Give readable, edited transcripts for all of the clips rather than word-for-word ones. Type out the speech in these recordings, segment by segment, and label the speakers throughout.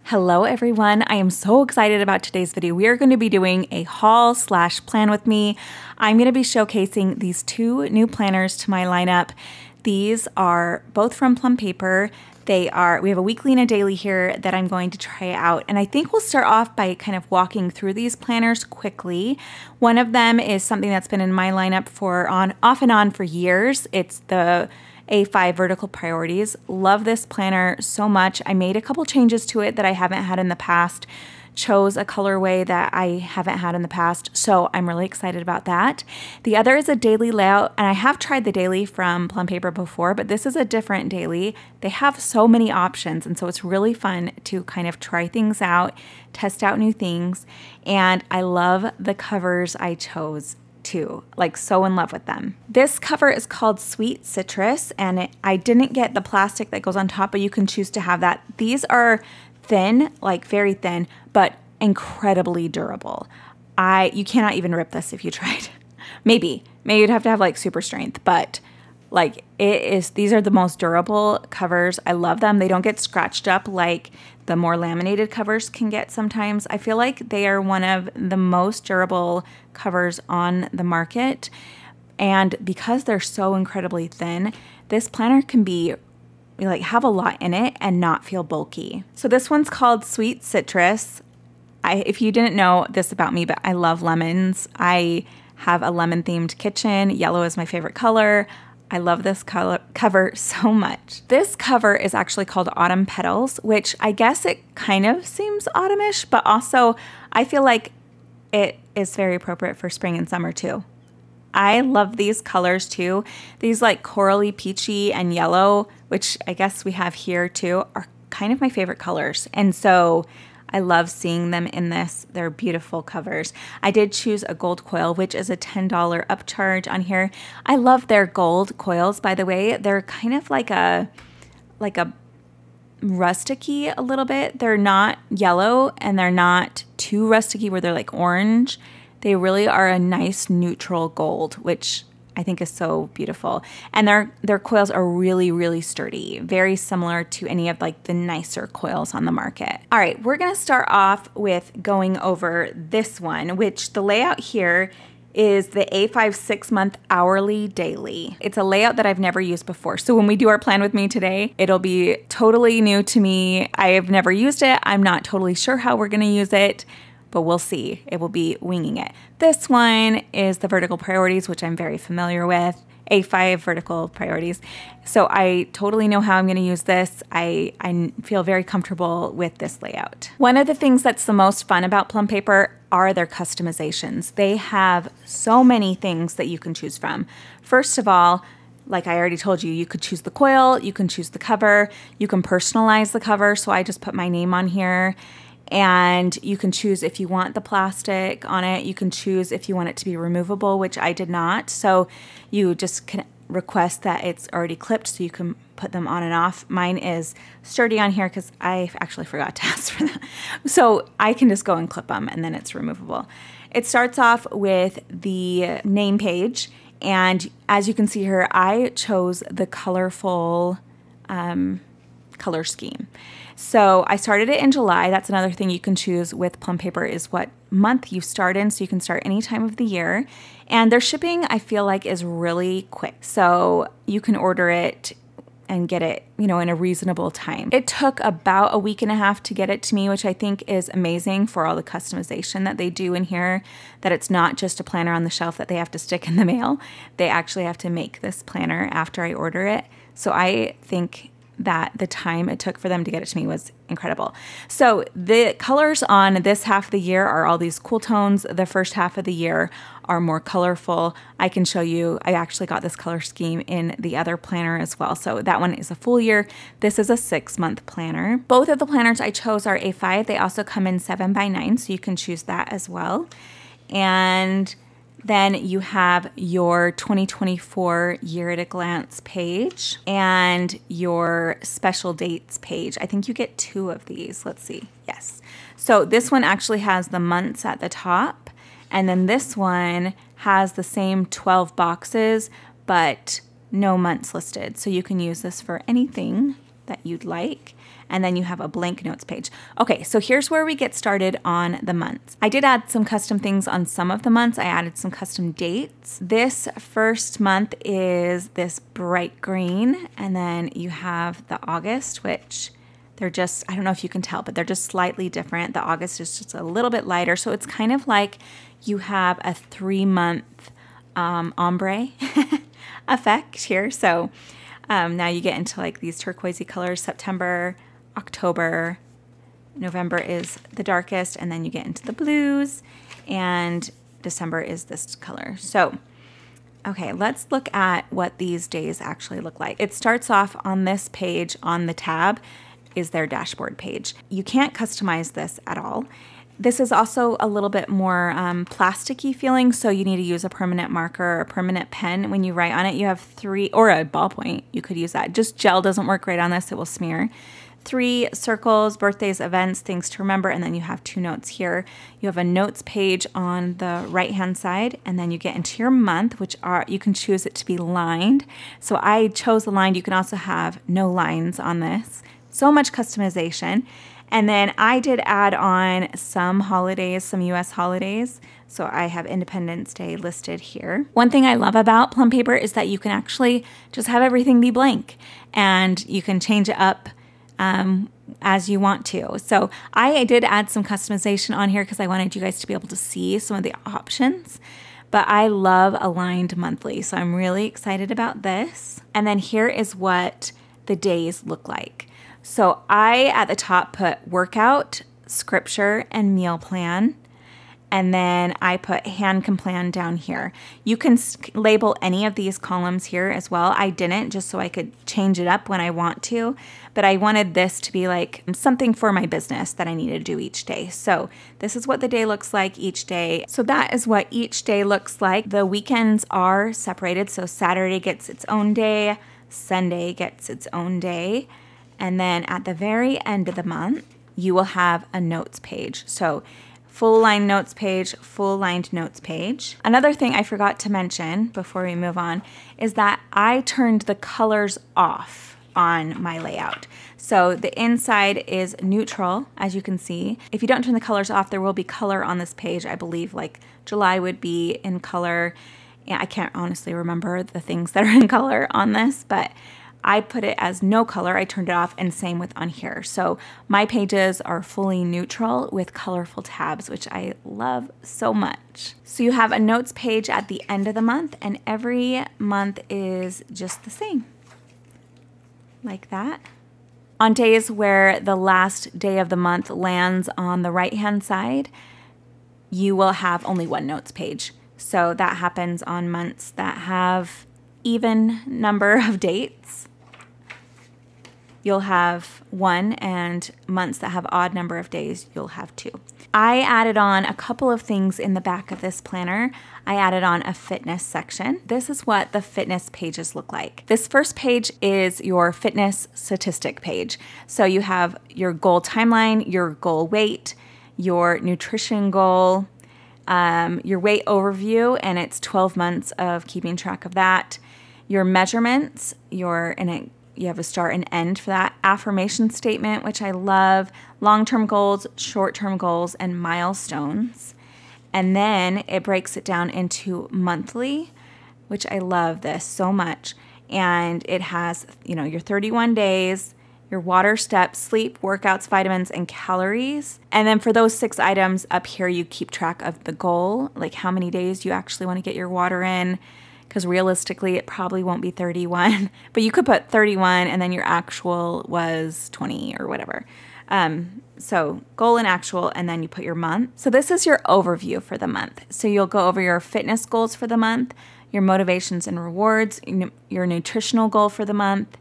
Speaker 1: Hello everyone, I am so excited about today's video. We are going to be doing a haul / plan with me. I'm going to be showcasing these two new planners to my lineup. These are both from Plum Paper. We have a weekly and a daily here that I'm going to try out. And I think we'll start off by kind of walking through these planners quickly. One of them is something that's been in my lineup for off and on for years. It's the A5 Vertical Priorities. Love this planner so much. I made a couple changes to it that I haven't had in the past. Chose a colorway that I haven't had in the past, so I'm really excited about that. The other is a daily layout, and I have tried the daily from Plum Paper before, but this is a different daily. They have so many options, and so it's really fun to kind of try things out, test out new things, and I love the covers I chose too, like so in love with them. This cover is called Sweet Citrus, and I didn't get the plastic that goes on top, but you can choose to have that. These are thin, like very thin, but incredibly durable. You cannot even rip this if you tried. Maybe you'd have to have like super strength, but like these are the most durable covers. I love them. They don't get scratched up like the more laminated covers can get sometimes. I feel like they are one of the most durable covers on the market. And because they're so incredibly thin, this planner can be have a lot in it and not feel bulky. So this one's called Sweet Citrus. If you didn't know this about me, but I love lemons. I have a lemon themed kitchen. Yellow is my favorite color. I love this cover so much. This cover is actually called Autumn Petals, which I guess it kind of seems autumnish, but also I feel like it is very appropriate for spring and summer too. I love these colors too. These like corally, peachy, and yellow, which I guess we have here too, are kind of my favorite colors. And so I love seeing them in this. They're beautiful covers. I did choose a gold coil, which is a $10 upcharge on here. I love their gold coils, by the way. They're kind of like a rusticy a little bit. They're not yellow and they're not too rusticy where they're like orange. They really are a nice neutral gold, which I think is so beautiful. And their coils are really, really sturdy, very similar to any of like the nicer coils on the market. All right, we're gonna start off with going over this one, which the layout here is the A5 6-month hourly daily. It's a layout that I've never used before. So when we do our plan with me today, it'll be totally new to me. I have never used it. I'm not totally sure how we're gonna use it, but we'll see. It will be winging it. This one is the Vertical Priorities, which I'm very familiar with, A5 Vertical Priorities. So I totally know how I'm gonna use this. I feel very comfortable with this layout. One of the things that's the most fun about Plum Paper are their customizations. They have so many things that you can choose from. First of all, like I already told you, you could choose the coil, you can choose the cover, you can personalize the cover. So I just put my name on here. And you can choose if you want the plastic on it. You can choose if you want it to be removable, which I did not. So you just can request that it's already clipped so you can put them on and off. Mine is sturdy on here because I actually forgot to ask for that. So I can just go and clip them and then it's removable. It starts off with the name page. And as you can see here, I chose the colorful color scheme. So I started it in July. That's another thing you can choose with Plum Paper is what month you start in. So you can start any time of the year. And their shipping, I feel like, is really quick. So you can order it and get it, in a reasonable time. It took about a week and a half to get it to me, which I think is amazing for all the customization that they do in here, that it's not just a planner on the shelf that they have to stick in the mail. They actually have to make this planner after I order it. So I think that the time it took for them to get it to me was incredible. So the colors on this half of the year are all these cool tones. The first half of the year are more colorful. I can show you, I actually got this color scheme in the other planner as well. So that one is a full year. This is a 6-month planner. Both of the planners I chose are A5. They also come in 7x9, so you can choose that as well. And then you have your 2024 year at a glance page and your special dates page. I think you get 2 of these. Let's see. Yes. So this one actually has the months at the top, and then this one has the same 12 boxes, but no months listed. So you can use this for anything that you'd like. and then you have a blank notes page. Okay, so here's where we get started on the months. I did add some custom things on some of the months. I added some custom dates. This first month is this bright green, and then you have the August, which they're just, I don't know if you can tell, but they're just slightly different. The August is just a little bit lighter, so it's kind of like you have a 3-month ombre effect here. So now you get into like these turquoisey colors. September, October, November is the darkest, and then you get into the blues, and December is this color. So, okay, let's look at what these days actually look like. It starts off on this page on the tab is their dashboard page. You can't customize this at all. This is also a little bit more plasticky feeling, so you need to use a permanent marker or a permanent pen. When you write on it, you have 3, or a ballpoint, you could use that. Just gel doesn't work great on this, it will smear. 3 circles, birthdays, events, things to remember, and then you have 2 notes here. You have a notes page on the right-hand side, and then you get into your month, which are, you can choose it to be lined. So I chose the lined. You can also have no lines on this. So much customization. And then I did add on some holidays, some US holidays. So I have Independence Day listed here. One thing I love about Plum Paper is that you can actually just have everything be blank, and you can change it up as you want to. So I did add some customization on here because I wanted you guys to be able to see some of the options. But I love aligned monthly, so I'm really excited about this. And then here is what the days look like. So I, at the top, put workout, scripture, and meal plan. And then I put HanCanPlan down here. You can label any of these columns here as well. I didn't, just so I could change it up when I want to. But I wanted this to be like something for my business that I need to do each day. So this is what the day looks like each day. So that is what each day looks like. The weekends are separated. So Saturday gets its own day. Sunday gets its own day. And then at the very end of the month, you will have a notes page. So full line notes page, full lined notes page. Another thing I forgot to mention before we move on is that I turned the colors off on my layout. So the inside is neutral, as you can see. If you don't turn the colors off, there will be color on this page. I believe like July would be in color. Yeah, I can't honestly remember the things that are in color on this, but I put it as no color. I turned it off, and same with on here. So my pages are fully neutral with colorful tabs, which I love so much. So you have a notes page at the end of the month, and every month is just the same, like that. On days where the last day of the month lands on the right-hand side, you will have only one notes page. So that happens on months that have even number of dates. You'll have 1, and months that have odd number of days, you'll have 2. I added on a couple of things in the back of this planner. I added on a fitness section. This is what the fitness pages look like. This first page is your fitness statistic page. So you have your goal timeline, your goal weight, your nutrition goal, your weight overview, and it's 12 months of keeping track of that. Your measurements, you have a start and end for that. Affirmation statement, which I love. Long-term goals, short-term goals, and milestones. And then it breaks it down into monthly, which I love this so much. And it has, your 31 days, your water, steps, sleep, workouts, vitamins, and calories. And then for those 6 items up here, you keep track of the goal, like how many days you actually want to get your water in. Because realistically, it probably won't be 31, but you could put 31 and then your actual was 20 or whatever. So goal and actual, and then you put your month. So this is your overview for the month. So you'll go over your fitness goals for the month, your motivations and rewards, your nutritional goal for the month,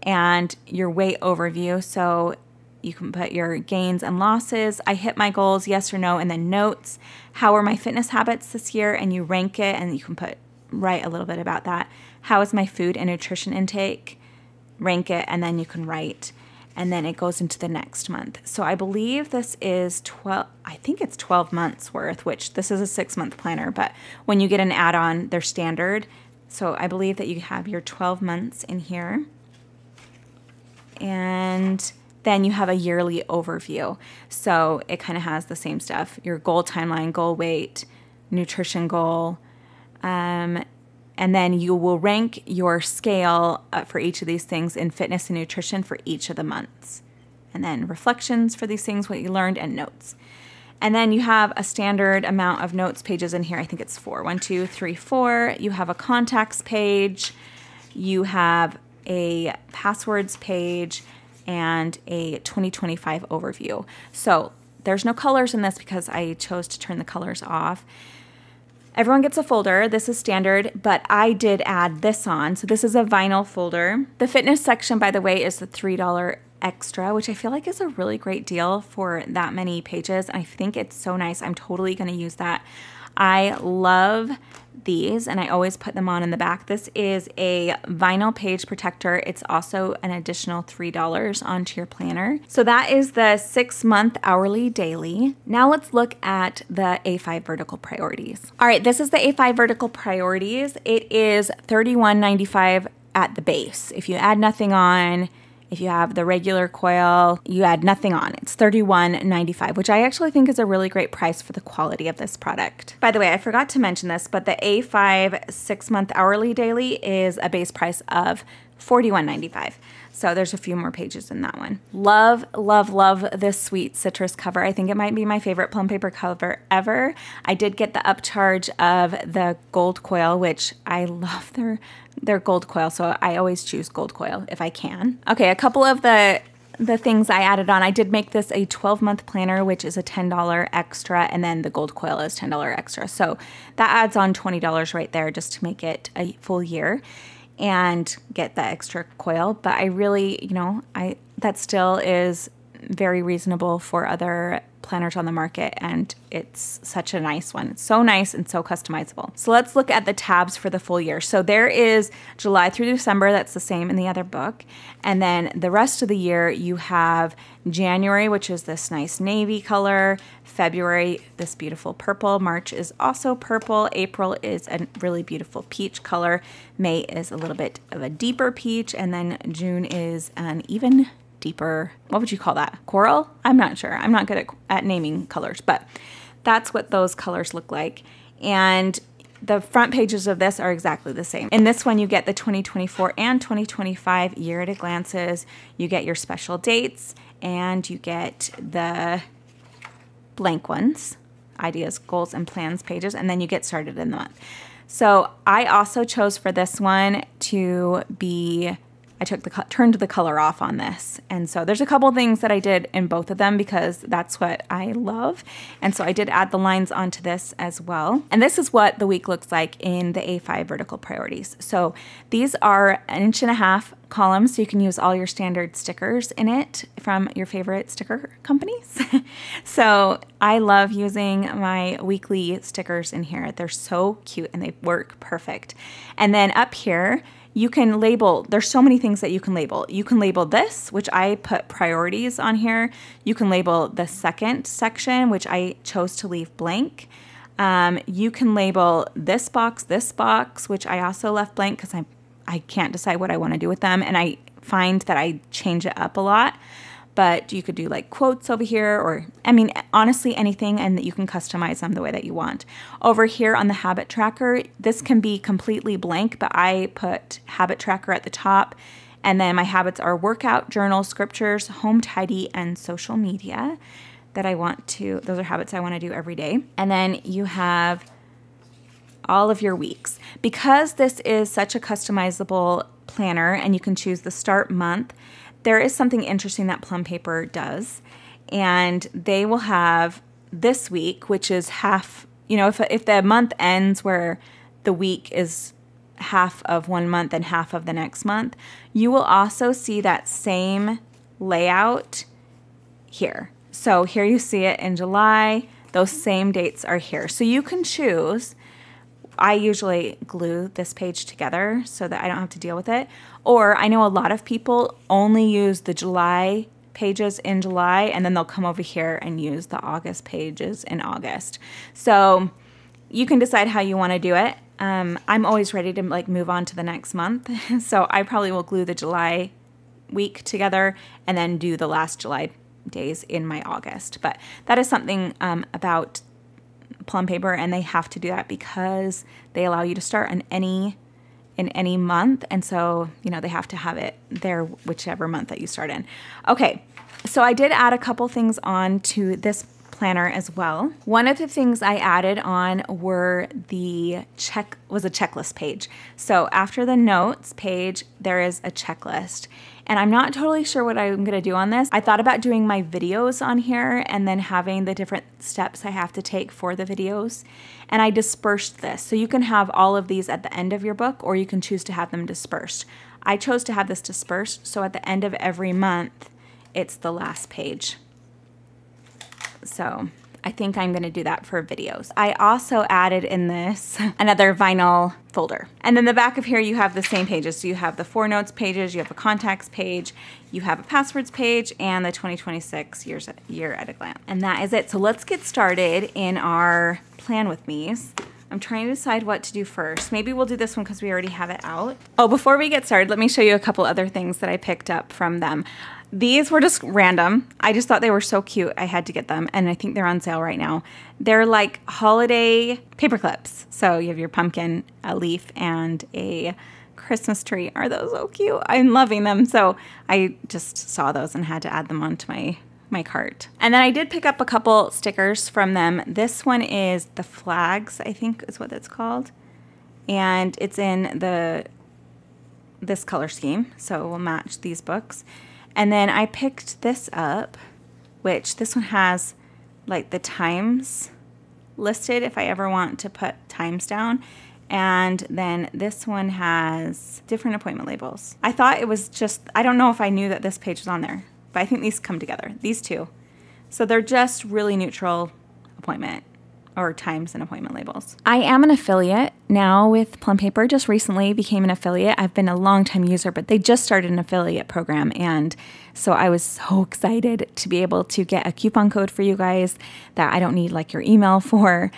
Speaker 1: and your weight overview. So you can put your gains and losses. I hit my goals, yes or no, and then notes. How are my fitness habits this year? And you rank it, and you can write a little bit about that. How is my food and nutrition intake? Rank it, and then you can write, and then it goes into the next month. So I believe this is 12, I think it's 12 months worth, which this is a 6-month planner, but when you get an add-on, they're standard. So I believe that you have your 12 months in here. And then you have a yearly overview. So it kind of has the same stuff, your goal timeline, goal weight, nutrition goal, and then you will rank your scale for each of these things in fitness and nutrition for each of the months. And then reflections for these things, what you learned, and notes. And then you have a standard amount of notes pages in here. I think it's 4. 1, 2, 3, 4. You have a contacts page. You have a passwords page and a 2025 overview. So there's no colors in this because I chose to turn the colors off. Everyone gets a folder. This is standard, but I did add this on. So this is a vinyl folder. The fitness section, by the way, is the $3 extra, which I feel like is a really great deal for that many pages. I think it's so nice. I'm totally going to use that. I love these and I always put them on in the back. This is a vinyl page protector. It's also an additional $3 onto your planner. So that is the 6-month hourly daily. Now let's look at the A5 vertical priorities. All right, this is the A5 vertical priorities. It is $31.95 at the base. If you add nothing on, if you have the regular coil, you add nothing on. It's $31.95, which I actually think is a really great price for the quality of this product. By the way, I forgot to mention this, but the A5 6-month hourly daily is a base price of $41.95. So there's a few more pages in that one. Love, love, love this sweet citrus cover. I think it might be my favorite plum paper cover ever. I did get the upcharge of the gold coil, which I love their gold coil. So I always choose gold coil if I can. Okay, a couple of the things I added on. I did make this a 12-month planner, which is a $10 extra, and then the gold coil is $10 extra. So that adds on $20 right there just to make it a full year and get the extra coil. But I really, that still is very reasonable for other planners on the market, and it's such a nice one. It's so nice and so customizable. So let's look at the tabs for the full year. So there is July through December. That's the same in the other book. And then the rest of the year, you have January, which is this nice navy color. February, this beautiful purple. March is also purple. April is a really beautiful peach color. May is a little bit of a deeper peach. And then June is an even deeper, what would you call that? Coral? I'm not sure. I'm not good at naming colors, but that's what those colors look like. And the front pages of this are exactly the same. In this one, you get the 2024 and 2025 year at a glances. You get your special dates, and you get the blank ones, ideas, goals, and plans pages, and then you get started in the month. So I also chose for this one to be, I turned the color off on this. And so there's a couple things that I did in both of them because that's what I love. And so I did add the lines onto this as well. And this is what the week looks like in the A5 vertical priorities. So these are 1.5 inch columns, so you can use all your standard stickers in it from your favorite sticker companies. So I love using my weekly stickers in here. They're so cute and they work perfect. And then up here, you can label, there's so many things that you can label. You can label this, which I put priorities on here. You can label the second section, which I chose to leave blank. You can label this box, which I also left blank because I can't decide what I want to do with them. And I find that I change it up a lot. But you could do like quotes over here, or I mean, honestly, anything, and that you can customize them the way that you want. Over here on the habit tracker, this can be completely blank, but I put habit tracker at the top. And then my habits are workout, journal, scriptures, home tidy, and social media that I want to, those are habits I want to do every day. And then you have all of your weeks. Because this is such a customizable planner and you can choose the start month, there is something interesting that Plum Paper does, and they will have this week, which is half, if the month ends where the week is half of one month and half of the next month, you will also see that same layout here. So here you see it in July, those same dates are here. So you can choose. I usually glue this page together so that I don't have to deal with it. Or I know a lot of people only use the July pages in July, and then they'll come over here and use the August pages in August. So you can decide how you want to do it. I'm always ready to move on to the next month. So I probably will glue the July week together and then do the last July days in my August. But that is something about Plum Paper, and they have to do that because they allow you to start in any month, and so they have to have it there whichever month that you start in. Okay, so I did add a couple things on to this planner as well. One of the things I added on was a checklist page. So after the notes page, there is a checklist. And I'm not totally sure what I'm gonna do on this. I thought about doing my videos on here and then having the different steps I have to take for the videos. And I dispersed this. So you can have all of these at the end of your book, or you can choose to have them dispersed. I chose to have this dispersed, so at the end of every month, it's the last page. So I think I'm gonna do that for videos. I also added in this another vinyl folder. And then the back of here, you have the same pages. So you have the 4 notes pages, you have a contacts page, you have a passwords page, and the 2026 year at a glance. And that is it. So let's get started in our plan with me's. I'm trying to decide what to do first. Maybe we'll do this one because we already have it out. Oh, before we get started, let me show you a couple other things that I picked up from them. These were just random. I just thought they were so cute. I had to get them, and I think they're on sale right now. They're like holiday paper clips. So you have your pumpkin, a leaf, and a Christmas tree. Are those so cute? I'm loving them. So I just saw those and had to add them onto my cart. And then I did pick up a couple stickers from them. This one is the flags, I think is what it's called. And it's in this color scheme, so it will match these books. And then I picked this up, which this one has like the times listed if I ever want to put times down. And then this one has different appointment labels. I thought it was just, I don't know if I knew that this page was on there, but I think these come together, these two. So they're just really neutral appointment or times and appointment labels. I am an affiliate now with Plum Paper. Just recently became an affiliate. I've been a long time user, but they just started an affiliate program. And so I was so excited to be able to get a coupon code for you guys that I don't need like your email for.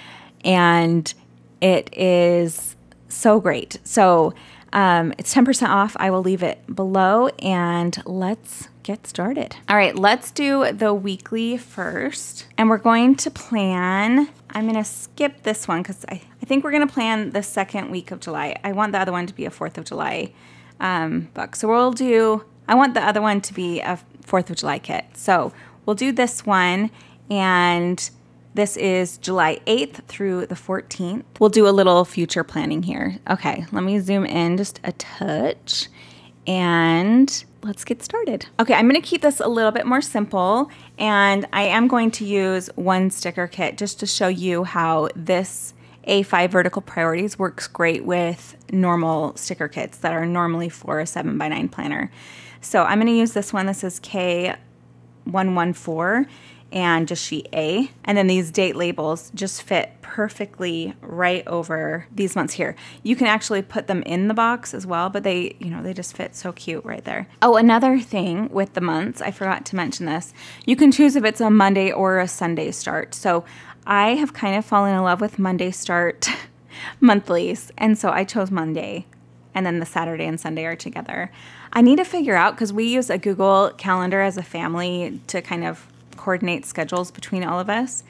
Speaker 1: And it is so great. So it's 10% off. I will leave it below, and let's get started. All right, let's do the weekly first. And we're going to plan, I'm gonna skip this one because I think we're gonna plan the second week of July. I want the other one to be a 4th of July book. So I want the other one to be a 4th of July kit. So we'll do this one, and this is July 8th through the 14th. We'll do a little future planning here. Okay, let me zoom in just a touch and let's get started. Okay, I'm gonna keep this a little bit more simple, and I am going to use one sticker kit just to show you how this A5 Vertical Priorities works great with normal sticker kits that are normally for a 7x9 planner. So I'm gonna use this one. This is K114 and just sheet A. And then these date labels just fit perfectly right over these months here. You can actually put them in the box as well, but they just fit so cute right there. Oh, another thing with the months, I forgot to mention this. You can choose if it's a Monday or a Sunday start. So I have kind of fallen in love with Monday start monthlies. And so I chose Monday, and then the Saturday and Sunday are together. I need to figure out, because we use a Google Calendar as a family to kind of coordinate schedules between all of us.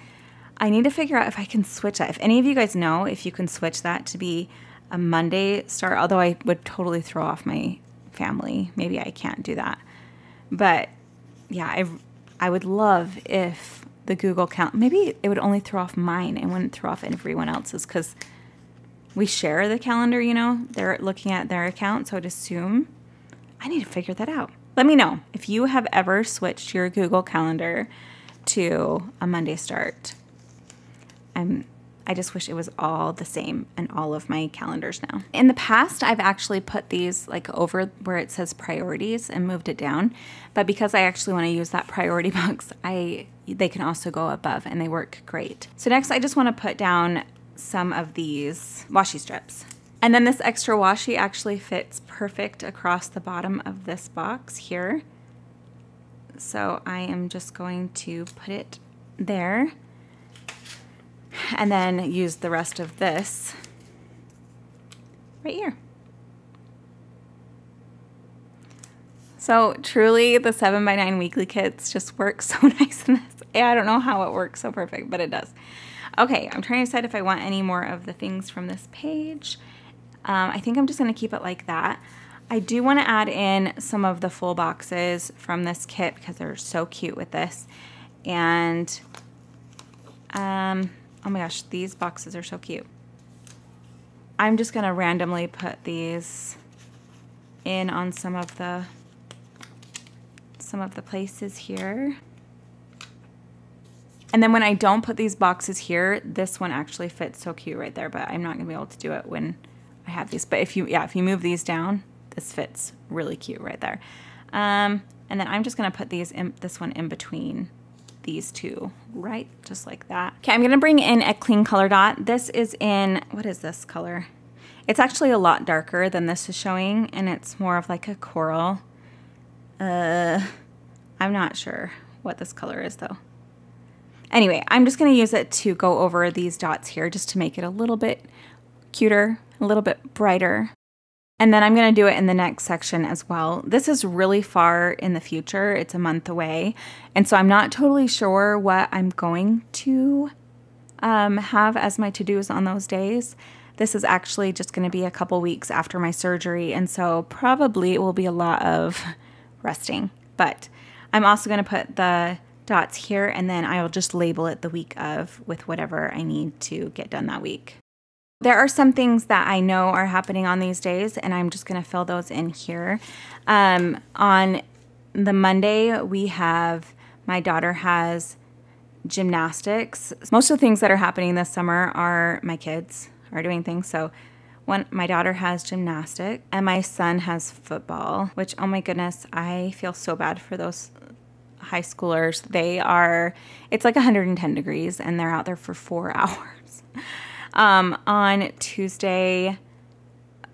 Speaker 1: I need to figure out if I can switch that. If any of you guys know if you can switch that to be a Monday start, although I would totally throw off my family. Maybe I can't do that. But yeah, I would love if the Google Calendar, maybe it would only throw off mine and wouldn't throw off everyone else's, because we share the calendar, they're looking at their account, so I'd assume. I need to figure that out. Let me know if you have ever switched your Google Calendar to a Monday start. I just wish it was all the same in all of my calendars now. In the past, I've actually put these like over where it says priorities and moved it down. But because I actually want to use that priority box, they can also go above, and they work great. So next, I just want to put down some of these washi strips. And then this extra washi actually fits perfect across the bottom of this box here. So I am just going to put it there and then use the rest of this right here. So truly the 7x9 weekly kits just work so nice in this. I don't know how it works so perfect, but it does. Okay, I'm trying to decide if I want any more of the things from this page. I think I'm just going to keep it like that. I do want to add in some of the full boxes from this kit because they're so cute with this. And, oh my gosh, these boxes are so cute. I'm just going to randomly put these in on some of the places here. And then when I don't put these boxes here, this one actually fits so cute right there, but I'm not going to be able to do it when I have these. But if you move these down, this fits really cute right there. And then I'm just going to put this one in between these two, right? Just like that. Okay, I'm going to bring in a clean color dot. This is in, what is this color? It's actually a lot darker than this is showing, and it's more of like a coral. I'm not sure what this color is though. Anyway, I'm just going to use it to go over these dots here just to make it a little bit cuter, a little bit brighter. And then I'm going to do it in the next section as well. This is really far in the future. It's a month away. And so I'm not totally sure what I'm going to have as my to-dos on those days. This is actually just going to be a couple weeks after my surgery. And so probably it will be a lot of resting. But I'm also going to put the dots here, and then I will just label it the week of with whatever I need to get done that week. There are some things that I know are happening on these days, and I'm just going to fill those in here. On the Monday, my daughter has gymnastics. Most of the things that are happening this summer are my kids are doing things. So my daughter has gymnastics, and my son has football, which, oh my goodness, I feel so bad for those high schoolers. It's like 110 degrees and they're out there for 4 hours. On Tuesday,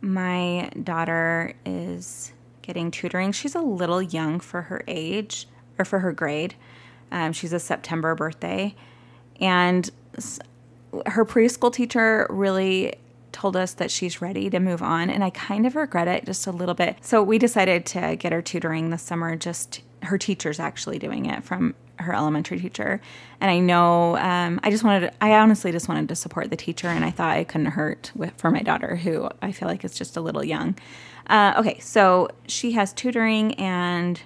Speaker 1: my daughter is getting tutoring. She's a little young for her age, or for her grade. She's a September birthday. And her preschool teacher really told us that she's ready to move on, and I kind of regret it just a little bit. So we decided to get her tutoring this summer. Just her teacher's actually doing it from her elementary teacher. And I know I honestly just wanted to support the teacher, and I thought it couldn't hurt for my daughter, who I feel like is just a little young. Okay, so she has tutoring and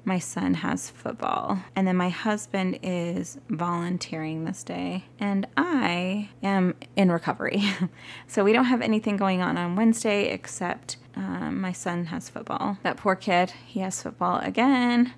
Speaker 1: my son has football. And then my husband is volunteering this day, and I am in recovery. So we don't have anything going on Wednesday except my son has football. That poor kid, he has football again.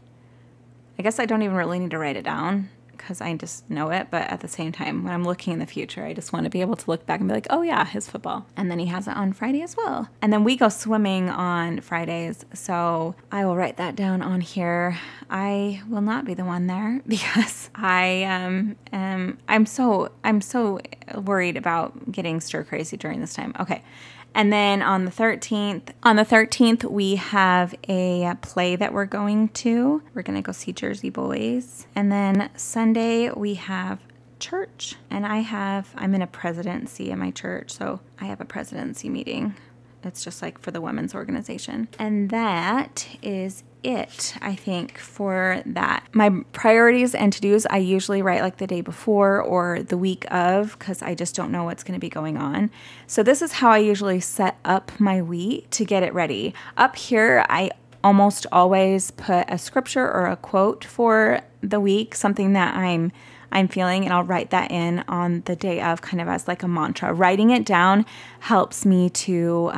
Speaker 1: I guess I don't even really need to write it down because I just know it, but at the same time, when I'm looking in the future, I just want to be able to look back and be like, oh yeah, his football. And then he has it on Friday as well. And then we go swimming on Fridays, so I will write that down on here. I will not be the one there because I'm so worried about getting stir crazy during this time. Okay. And then on the 13th, we have a play that we're going to. We're going to go see Jersey Boys. And then Sunday, we have church. And I'm in a presidency in my church, so I have a presidency meeting. It's just like for the women's organization. And that is it, I think, for that. My priorities and to-dos, I usually write like the day before or the week of because I just don't know what's going to be going on. So this is how I usually set up my week to get it ready. Up here, I almost always put a scripture or a quote for the week, something that I'm feeling, and I'll write that in on the day of kind of as like a mantra. Writing it down helps me to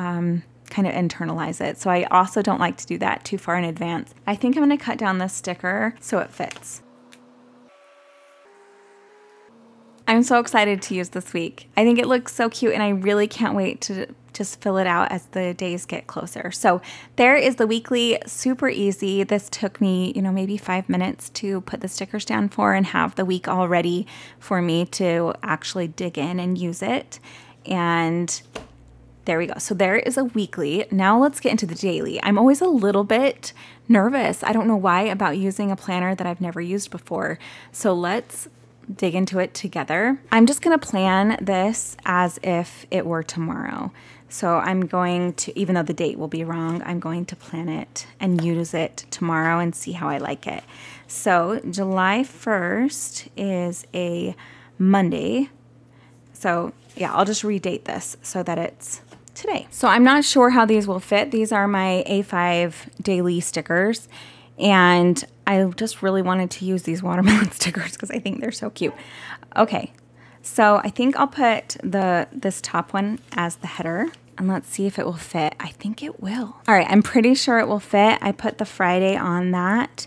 Speaker 1: kind of internalize it. So I also don't like to do that too far in advance. I think I'm going to cut down this sticker so it fits. I'm so excited to use this week. I think it looks so cute, and I really can't wait to just fill it out as the days get closer. So there is the weekly, super easy. This took me, maybe 5 minutes to put the stickers down for and have the week all ready for me to actually dig in and use it. And there we go. So there is a weekly. Now let's get into the daily. I'm always a little bit nervous. I don't know why about using a planner that I've never used before. So let's dig into it together. I'm just gonna plan this as if it were tomorrow. So I'm going to, even though the date will be wrong, I'm going to plan it and use it tomorrow and see how I like it. So July 1st is a Monday. So yeah, I'll just redate this so that it's today. So I'm not sure how these will fit. These are my A5 daily stickers, and I just really wanted to use these watermelon stickers because I think they're so cute. Okay, so I think I'll put this top one as the header, and let's see if it will fit. I think it will. All right, I'm pretty sure it will fit. I put the Friday on that,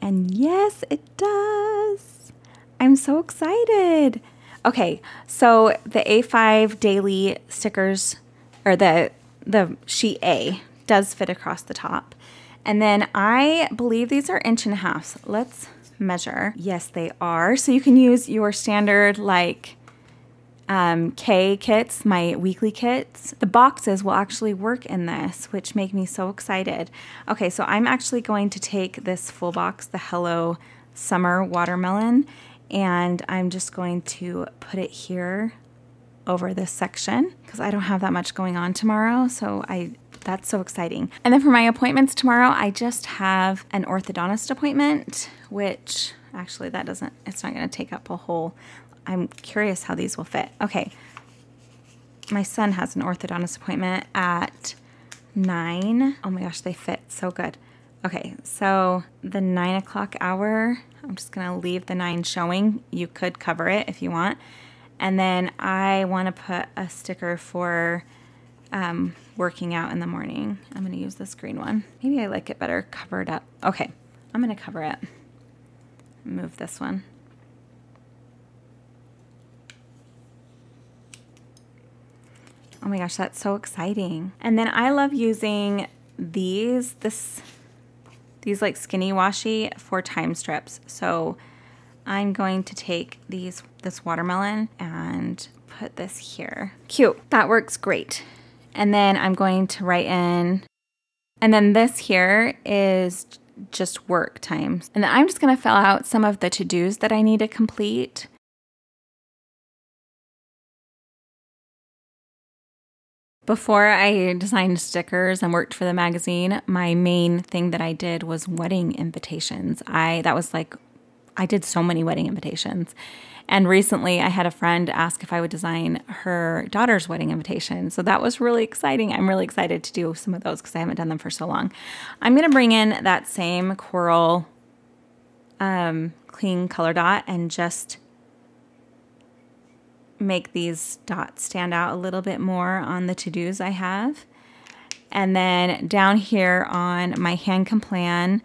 Speaker 1: and yes, it does. I'm so excited. Okay, so the A5 daily stickers, or the sheet A, does fit across the top. And then I believe these are 1.5 inches. Let's measure. Yes, they are. So you can use your standard like K kits, my weekly kits. The boxes will actually work in this, which make me so excited. Okay, so I'm actually going to take this full box, the Hello Summer Watermelon, and I'm just going to put it here over this section because I don't have that much going on tomorrow. So that's so exciting. And then for my appointments tomorrow, I just have an orthodontist appointment, which actually it's not gonna take up a whole, I'm curious how these will fit. Okay, my son has an orthodontist appointment at 9. Oh my gosh, they fit so good. Okay, so the 9 o'clock hour, I'm just gonna leave the 9 showing. You could cover it if you want. And then I wanna put a sticker for working out in the morning. I'm gonna use this green one. Maybe I like it better covered up. Okay, I'm gonna cover it. Move this one. Oh my gosh, that's so exciting. And then I love using these like skinny washi for time strips. So I'm going to take this watermelon and put this here. Cute, that works great. And then I'm going to write in, and then this here is just work times. And then I'm just gonna fill out some of the to-dos that I need to complete. Before I designed stickers and worked for the magazine, my main thing that I did was wedding invitations. I did so many wedding invitations. And recently I had a friend ask if I would design her daughter's wedding invitation. So that was really exciting. I'm really excited to do some of those because I haven't done them for so long. I'm going to bring in that same coral clean color dot and just make these dots stand out a little bit more on the to-dos I have. And then down here on my HanCanPlan,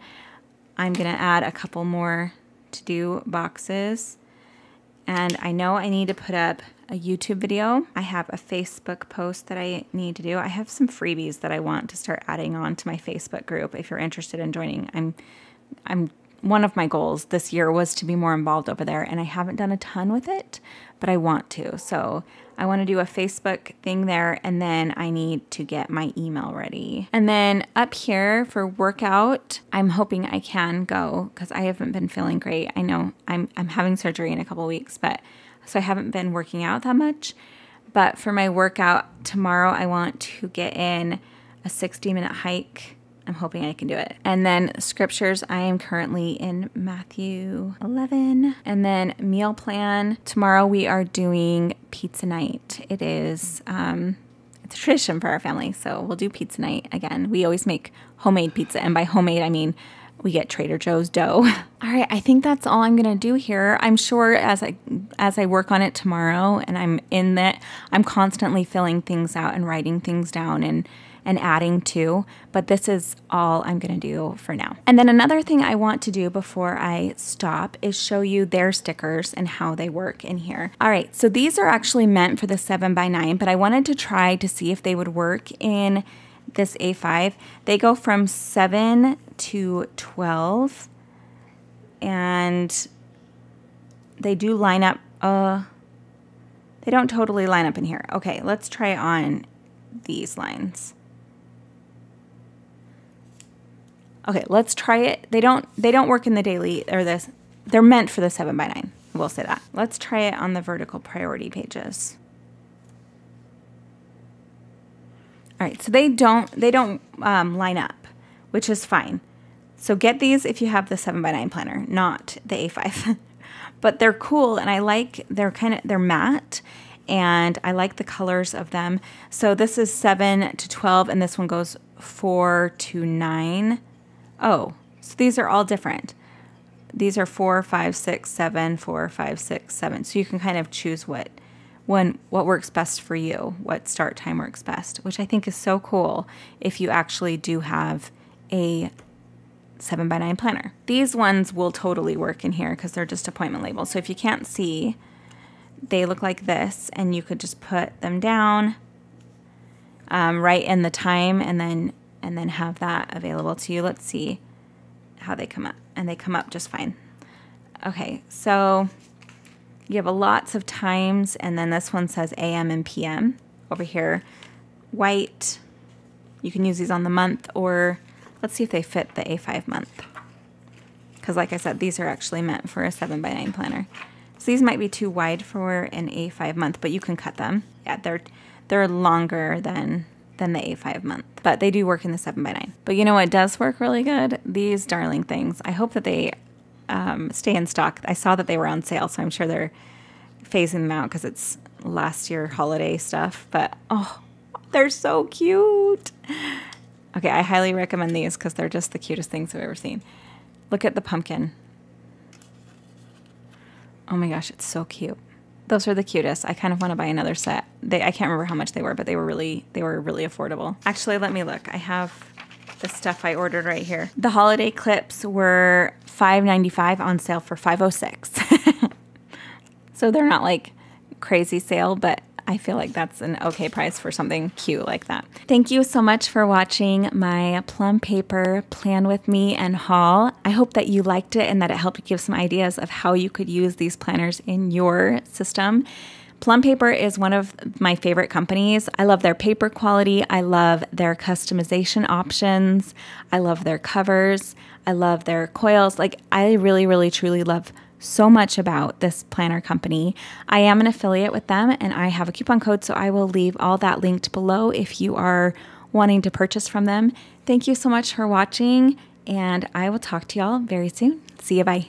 Speaker 1: I'm going to add a couple more to-do boxes. And I know I need to put up a YouTube video. I have a Facebook post that I need to do. I have some freebies that I want to start adding on to my Facebook group if you're interested in joining. One of my goals this year was to be more involved over there, and I haven't done a ton with it, but I want to. So I want to do a Facebook thing there, and then I need to get my email ready. And then up here for workout, I'm hoping I can go because I haven't been feeling great. I know I'm having surgery in a couple weeks, so I haven't been working out that much. But for my workout tomorrow, I want to get in a 60-minute hike. I'm hoping I can do it. And then scriptures, I am currently in Matthew 11. And then meal plan. Tomorrow we are doing pizza night. It is, it's a tradition for our family. So we'll do pizza night again. We always make homemade pizza. And by homemade, I mean we get Trader Joe's dough. All right, I think that's all I'm gonna do here. I'm sure as I work on it tomorrow and I'm constantly filling things out and writing things down and adding to, but this is all I'm gonna do for now. And then another thing I want to do before I stop is show you their stickers and how they work in here. All right, so these are actually meant for the 7x9, but I wanted to try to see if they would work in this A5. They go from 7 to 12, and they do line up, they don't totally line up in here. Okay, let's try on these lines. Okay, let's try it. They don't work in the daily or this. They're meant for the 7x9. will say that. Let's try it on the vertical priority pages. All right, so they don't line up, which is fine. So get these if you have the 7x9 planner, not the A5. But they're cool, and I like, they're matte, and I like the colors of them. So this is 7 to 12, and this one goes 4 to 9. Oh, so these are all different. These are 4, 5, 6, 7, 4, 5, 6, 7. So you can kind of choose what works best for you, what start time works best, which I think is so cool if you actually do have a 7x9 planner. These ones will totally work in here because they're just appointment labels. So if you can't see, they look like this, and you could just put them down right in the time, and then have that available to you. Let's see how they come up, and they come up just fine. Okay, so you have lots of times, and then this one says AM and PM over here. White, you can use these on the month, or let's see if they fit the A5 month. Because like I said, these are actually meant for a 7x9 planner. So these might be too wide for an A5 month, but you can cut them. Yeah, they're longer than the A5 month, but they do work in the 7x9. But you know what does work really good? These darling things. I hope that they stay in stock. I saw that they were on sale, so I'm sure they're phasing them out because it's last year holiday stuff. But oh, they're so cute. Okay, I highly recommend these because they're just the cutest things I've ever seen. Look at the pumpkin. Oh my gosh, it's so cute. Those are the cutest. I kind of want to buy another set. I can't remember how much they were, but they were really affordable. Actually, let me look. I have the stuff I ordered right here. The holiday clips were $5.95 on sale for $5.06. So they're not like crazy sale, but I feel like that's an okay price for something cute like that. Thank you so much for watching my Plum Paper Plan With Me and haul. I hope that you liked it and that it helped you give some ideas of how you could use these planners in your system. Plum Paper is one of my favorite companies. I love their paper quality. I love their customization options. I love their covers. I love their coils. Like, I really, really, truly love so much about this planner company. I am an affiliate with them, and I have a coupon code, so I will leave all that linked below if you are wanting to purchase from them. Thank you so much for watching, and I will talk to y'all very soon. See you, bye.